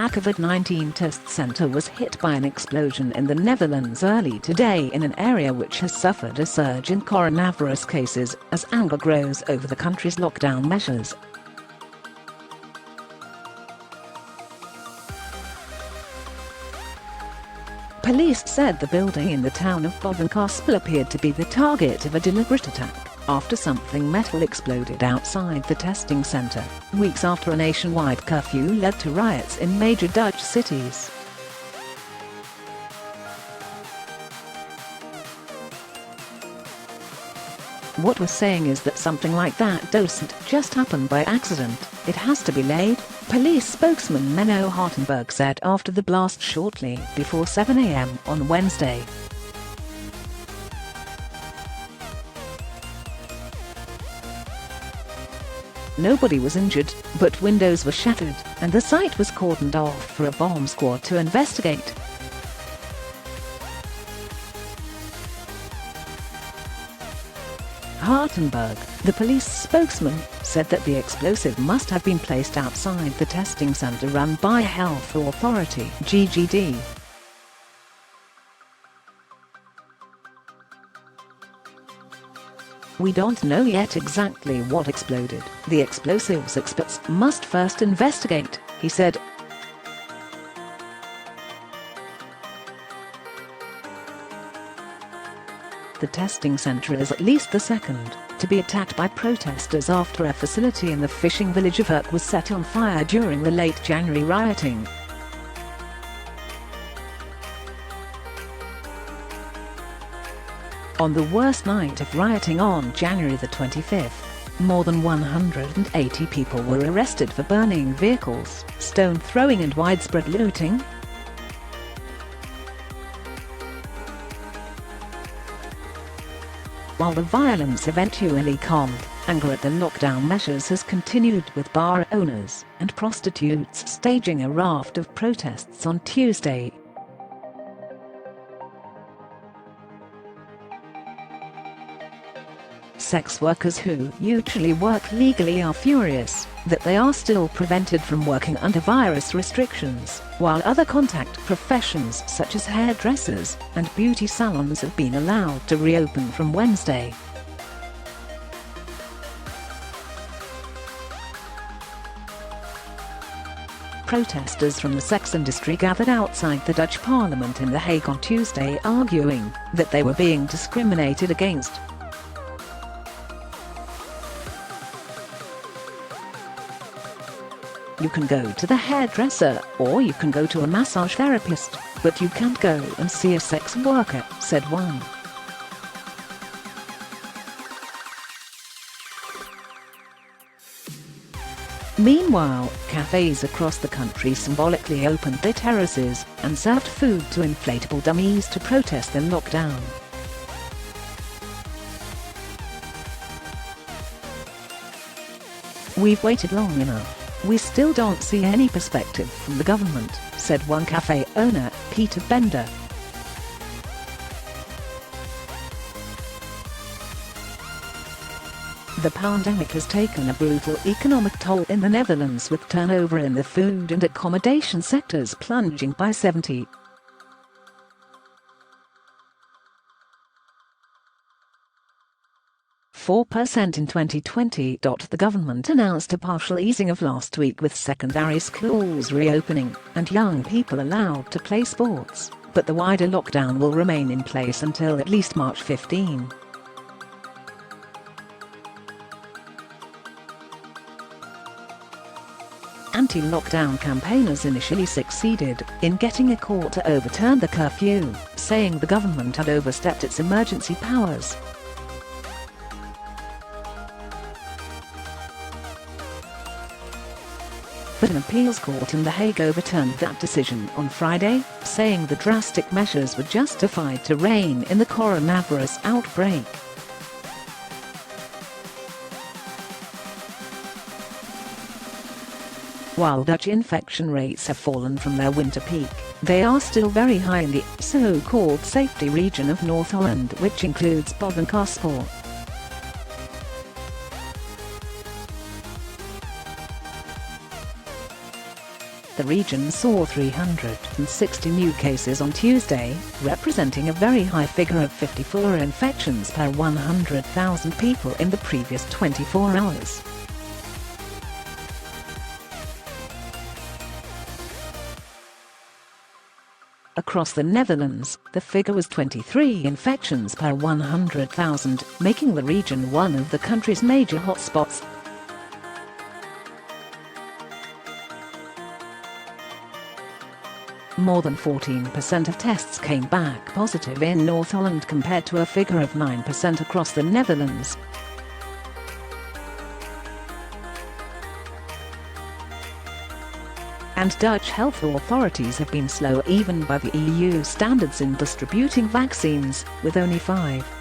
A COVID-19 test center was hit by an explosion in the Netherlands early today in an area which has suffered a surge in coronavirus cases as anger grows over the country's lockdown measures. Police said the building in the town of Bovenkarspel appeared to be the target of a deliberate attack after something metal exploded outside the testing center, weeks after a nationwide curfew led to riots in major Dutch cities. What we're saying is that something like that doesn't just happen by accident, it has to be laid, police spokesman Menno Hartenberg said after the blast shortly before 7 a.m. on Wednesday. Nobody was injured, but windows were shattered, and the site was cordoned off for a bomb squad to investigate. Hartenberg, the police spokesman, said that the explosive must have been placed outside the testing center run by Health Authority (GGD). We don't know yet exactly what exploded. The explosives experts must first investigate, he said. The testing center is at least the second to be attacked by protesters after a facility in the fishing village of Urk was set on fire during the late January rioting. On the worst night of rioting on January the 25th, more than 180 people were arrested for burning vehicles, stone throwing and widespread looting. While the violence eventually calmed, anger at the lockdown measures has continued, with bar owners and prostitutes staging a raft of protests on Tuesday. Sex workers who usually work legally are furious that they are still prevented from working under virus restrictions, while other contact professions such as hairdressers and beauty salons have been allowed to reopen from Wednesday. Protesters from the sex industry gathered outside the Dutch parliament in The Hague on Tuesday, arguing that they were being discriminated against. You can go to the hairdresser, or you can go to a massage therapist, but you can't go and see a sex worker, said one. Meanwhile, cafes across the country symbolically opened their terraces and served food to inflatable dummies to protest the lockdown. We've waited long enough. We still don't see any perspective from the government, said one cafe owner, Peter Bender. The pandemic has taken a brutal economic toll in the Netherlands, with turnover in the food and accommodation sectors plunging by 70% in 2020. The government announced a partial easing of last week, with secondary schools reopening and young people allowed to play sports, but the wider lockdown will remain in place until at least March 15. Anti-lockdown campaigners initially succeeded in getting a court to overturn the curfew, saying the government had overstepped its emergency powers. But an appeals court in The Hague overturned that decision on Friday, saying the drastic measures were justified to rein in the coronavirus outbreak. While Dutch infection rates have fallen from their winter peak, they are still very high in the so-called safety region of North Holland, which includes Bovenkarspel. The region saw 360 new cases on Tuesday, representing a very high figure of 54 infections per 100,000 people in the previous 24 hours. Across the Netherlands, the figure was 23 infections per 100,000, making the region one of the country's major hotspots. More than 14% of tests came back positive in North Holland compared to a figure of 9% across the Netherlands. And Dutch health authorities have been slow even by the EU standards in distributing vaccines, with only 5